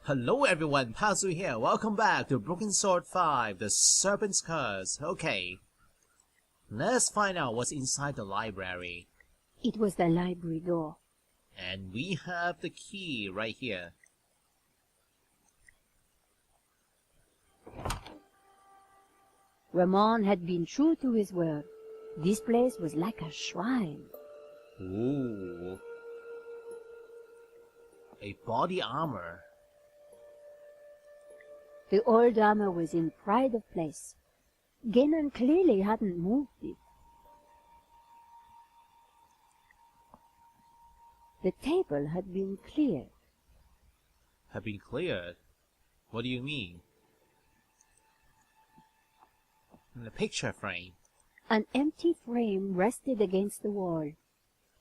Hello everyone, Pazu here. Welcome back to Broken Sword 5, the Serpent's Curse. Okay, let's find out what's inside the library. It was the library door. And we have the key right here. Ramon had been true to his word. This place was like a shrine. Ooh. A body armor. The old armor was in pride of place. Genon clearly hadn't moved it. The table had been cleared. Have been cleared? What do you mean? In the picture frame. An empty frame rested against the wall.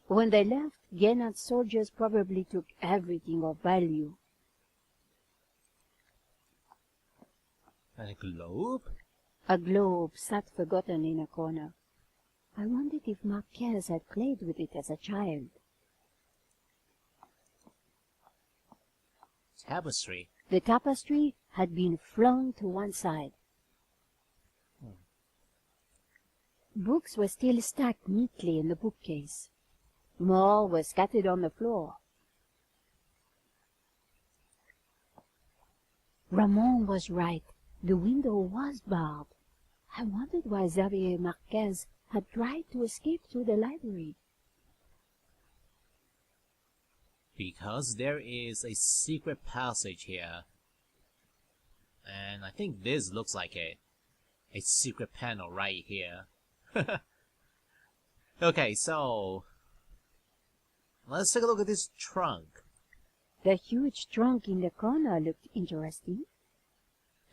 When they left, Genon's soldiers probably took everything of value. And a globe? A globe sat forgotten in a corner. I wondered if Marquez had played with it as a child. Tapestry. The tapestry had been flung to one side. Books were still stacked neatly in the bookcase. More were scattered on the floor. Ramon was right. The window was barred. I wondered why Xavier Marquez had tried to escape through the library. Because there is a secret passage here. And I think this looks like it. A secret panel right here. Okay, so let's take a look at this trunk. The huge trunk in the corner looked interesting.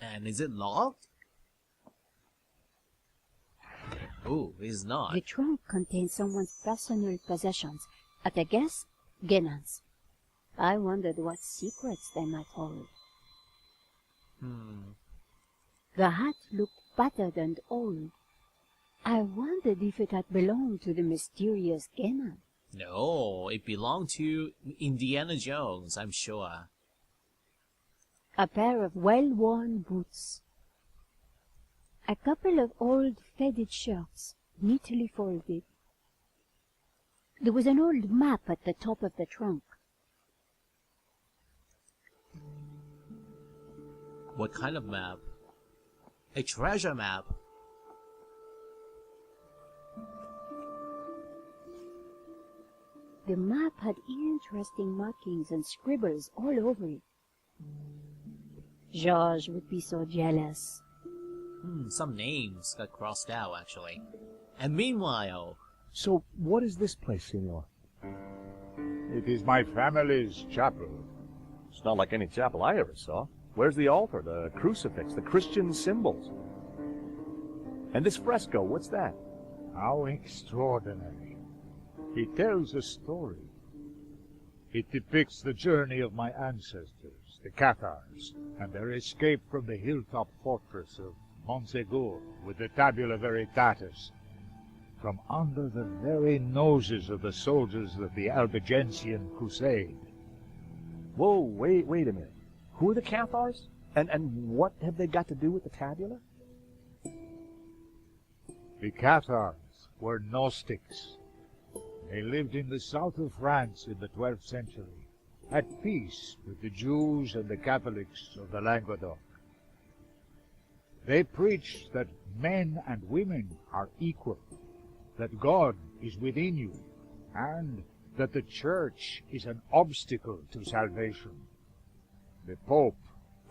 And is it locked? Ooh, it's not. The trunk contained someone's personal possessions. At a guess, Genon's. I wondered what secrets they might hold. The hat looked battered and old. I wondered if it had belonged to the mysterious Genon. No, it belonged to Indiana Jones, I'm sure. A pair of well-worn boots. A couple of old faded shirts, neatly folded. There was an old map at the top of the trunk. What kind of map? A treasure map. The map had interesting markings and scribbles all over it. Georges would be so jealous. Some names got crossed out, actually. And meanwhile... So, what is this place, Senor? It is my family's chapel. It's not like any chapel I ever saw. Where's the altar, the crucifix, the Christian symbols? And this fresco, what's that? How extraordinary. It tells a story. It depicts the journey of my ancestors, the Cathars, and their escape from the hilltop fortress of Montsegur with the Tabula Veritatis, from under the very noses of the soldiers of the Albigensian Crusade. Whoa, wait a minute. Who are the Cathars? And what have they got to do with the tabula? The Cathars were Gnostics. They lived in the south of France in the 12th century, at peace with the Jews and the Catholics of the Languedoc. They preached that men and women are equal, that God is within you, and that the Church is an obstacle to salvation. The Pope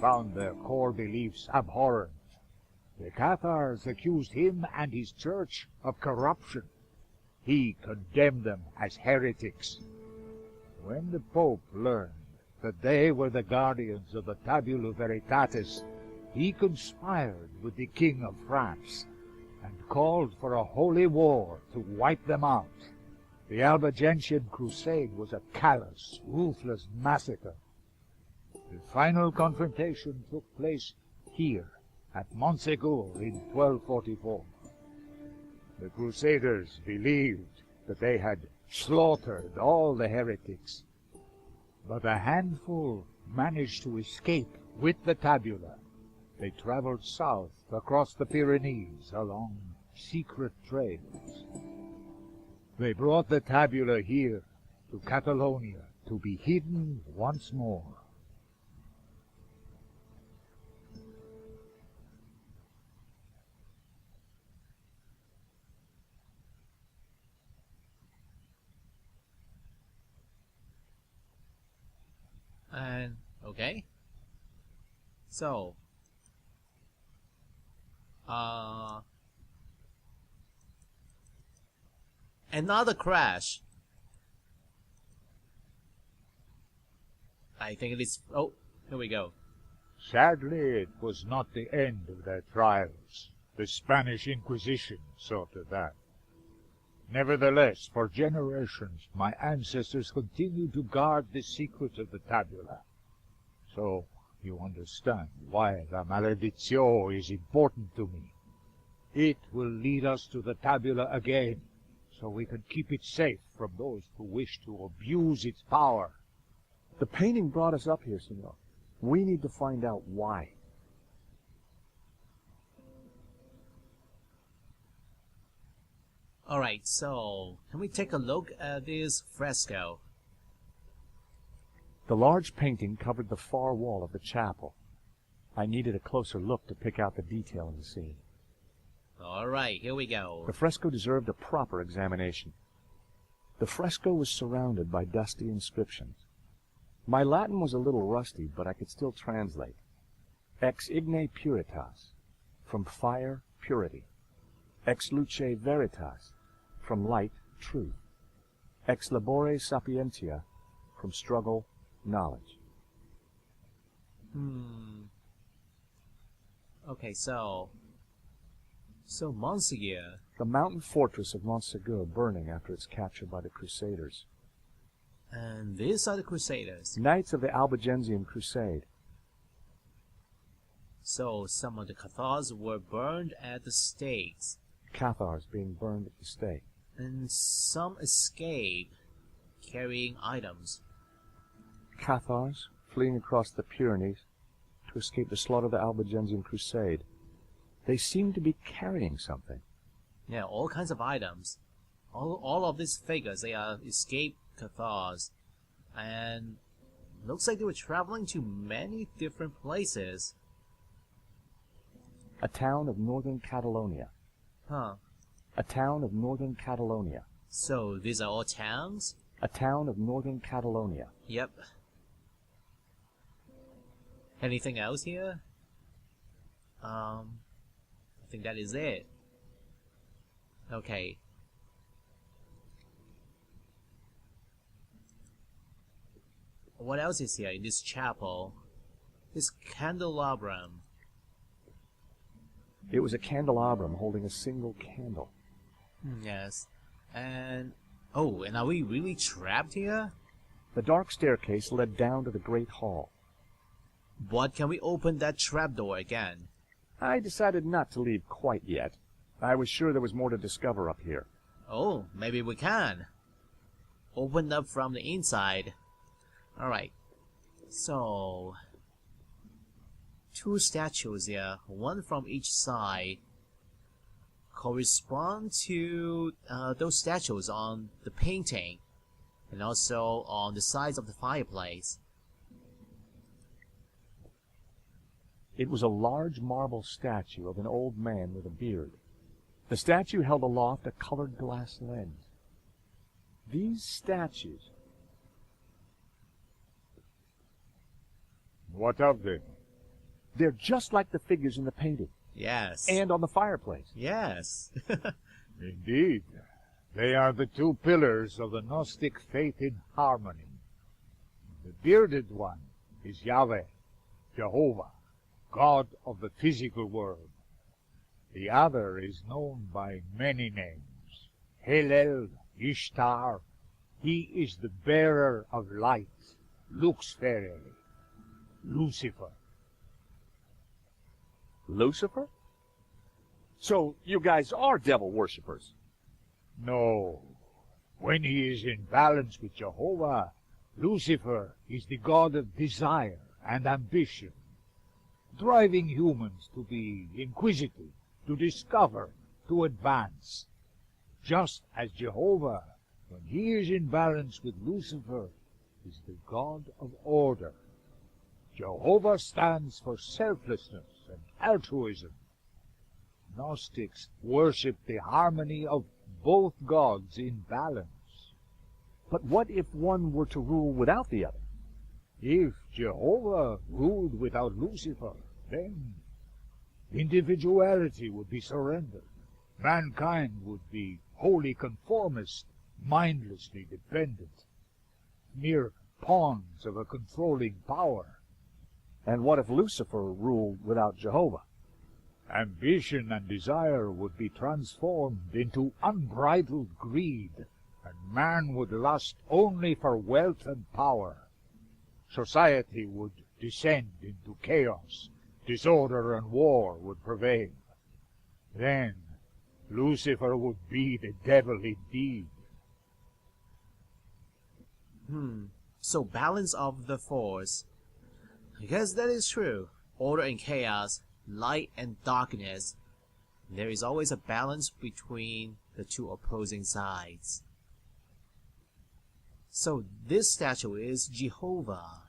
found their core beliefs abhorrent. The Cathars accused him and his Church of corruption. He condemned them as heretics. When the Pope learned that they were the guardians of the Tabula Veritatis, he conspired with the King of France and called for a holy war to wipe them out. The Albigensian Crusade was a callous, ruthless massacre. The final confrontation took place here, at Montsegur in 1244. The Crusaders believed that they had slaughtered all the heretics, but a handful managed to escape with the tabula. They traveled south across the Pyrenees along secret trails. They brought the tabula here to Catalonia to be hidden once more. And okay. So another crash. I think it is. Oh, here we go. Sadly, it was not the end of their trials. The Spanish Inquisition saw to that. Nevertheless, for generations, my ancestors continued to guard the secret of the tabula. So, you understand why the Maledizio is important to me. It will lead us to the tabula again, so we can keep it safe from those who wish to abuse its power. The painting brought us up here, senor. We need to find out why. Alright, so can we take a look at this fresco? The large painting covered the far wall of the chapel. I needed a closer look to pick out the detail in the scene. Alright, here we go. The fresco deserved a proper examination. The fresco was surrounded by dusty inscriptions. My Latin was a little rusty, but I could still translate. Ex igne puritas, from fire, purity. Ex luce veritas, from light, truth. Ex labore sapientia, from struggle, knowledge. Okay, so Montségur. The mountain fortress of Montségur burning after its capture by the Crusaders. And these are the Crusaders. Knights of the Albigensian Crusade. So some of the Cathars were burned at the stakes. Cathars being burned at the stake. And some escaped, carrying items. Cathars fleeing across the Pyrenees to escape the slaughter of the Albigensian Crusade. They seem to be carrying something. Yeah, all kinds of items. All of these figures, they are escaped Cathars. And looks like they were traveling to many different places. A town of northern Catalonia. Huh. A town of northern Catalonia. So these are all towns? A town of northern Catalonia. Yep. Anything else here? I think that is it. Okay. What else is here in this chapel? This candelabrum. It was a candelabrum holding a single candle. Yes. And... oh, and are we really trapped here? The dark staircase led down to the great hall. But can we open that trapdoor again? I decided not to leave quite yet. I was sure there was more to discover up here. Oh, maybe we can. Open up from the inside. Alright. So... two statues here, one from each side, correspond to those statues on the painting, and also on the sides of the fireplace. It was a large marble statue of an old man with a beard. The statue held aloft a colored glass lens. These statues... What of them? They're just like the figures in the painting. Yes. And on the fireplace. Yes. Indeed. They are the two pillars of the Gnostic faith in harmony. The bearded one is Yahweh, Jehovah, God of the physical world. The other is known by many names. Helel, Ishtar. He is the bearer of light, Luxferre, Lucifer. Lucifer? So you guys are devil worshippers? No. When he is in balance with Jehovah, Lucifer is the god of desire and ambition, driving humans to be inquisitive, to discover, to advance. Just as Jehovah, when he is in balance with Lucifer, is the god of order. Jehovah stands for selflessness and altruism. Gnostics worship the harmony of both gods in balance. But what if one were to rule without the other? If Jehovah ruled without Lucifer, then individuality would be surrendered. Mankind would be wholly conformist, mindlessly dependent, mere pawns of a controlling power. And what if Lucifer ruled without Jehovah? Ambition and desire would be transformed into unbridled greed, and man would lust only for wealth and power. Society would descend into chaos. Disorder and war would prevail. Then Lucifer would be the devil indeed. So balance of the force. I guess that is true. Order and chaos, light and darkness. There is always a balance between the two opposing sides. So this statue is Jehovah.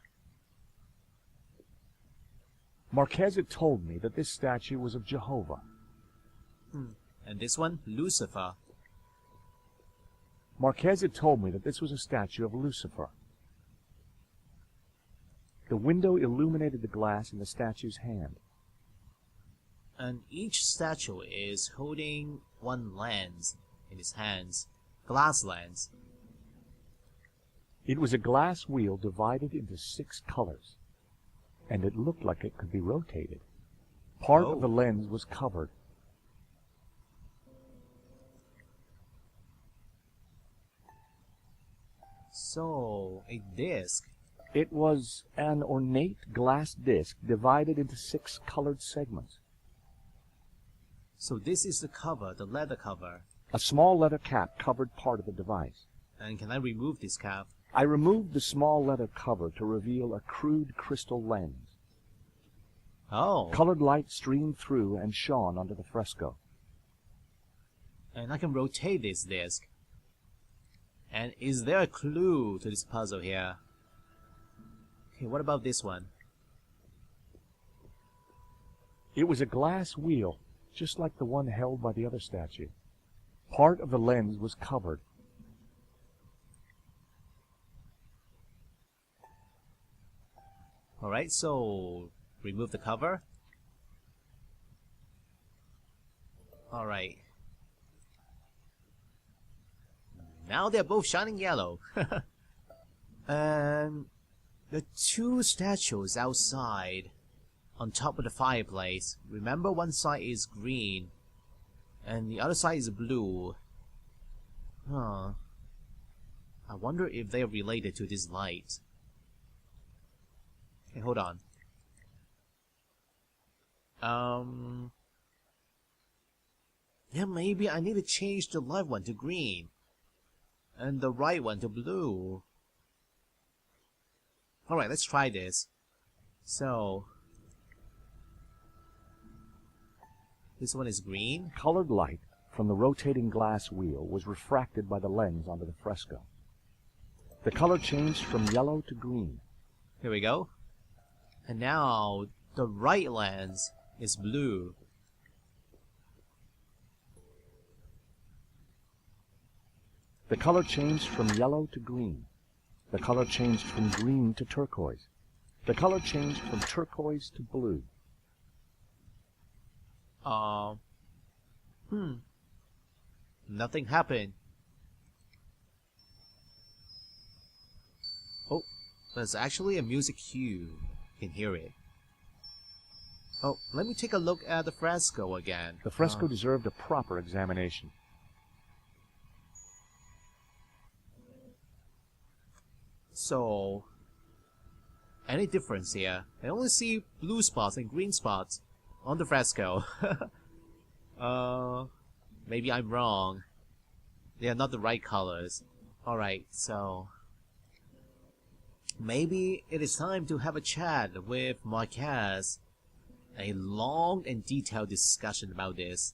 Marquez had told me that this statue was of Jehovah. And this one, Lucifer. Marquez had told me that this was a statue of Lucifer. The window illuminated the glass in the statue's hand. And each statue is holding one lens in his hands. Glass lens. It was a glass wheel divided into 6 colors, and it looked like it could be rotated. Part of the lens was covered. So, a disc. It was an ornate glass disc divided into 6 colored segments. So this is the cover, the leather cover. A small leather cap covered part of the device. And can I remove this cap? I removed the small leather cover to reveal a crude crystal lens. Oh. Colored light streamed through and shone onto the fresco. And I can rotate this disc. And is there a clue to this puzzle here? Okay, what about this one? It was a glass wheel, just like the one held by the other statue. Part of the lens was covered. Alright, so remove the cover. Alright. Now they're both shining yellow. And the 2 statues outside on top of the fireplace. Remember, one side is green and the other side is blue. Huh. I wonder if they are related to this light. Okay, hold on. Yeah, maybe I need to change the left one to green and the right one to blue. Alright, let's try this. So, this one is green. Colored light from the rotating glass wheel was refracted by the lens onto the fresco. The color changed from yellow to green. Here we go. And now, the right lens is blue. The color changed from yellow to green. The color changed from green to turquoise. The color changed from turquoise to blue. Nothing happened. Oh, there's actually a music cue. You can hear it. Oh, let me take a look at the fresco again. The fresco deserved a proper examination. So, any difference here? I only see blue spots and green spots on the fresco. Maybe I'm wrong. They are not the right colors. Alright, so... Maybe it is time to have a chat with Marquez. A long and detailed discussion about this.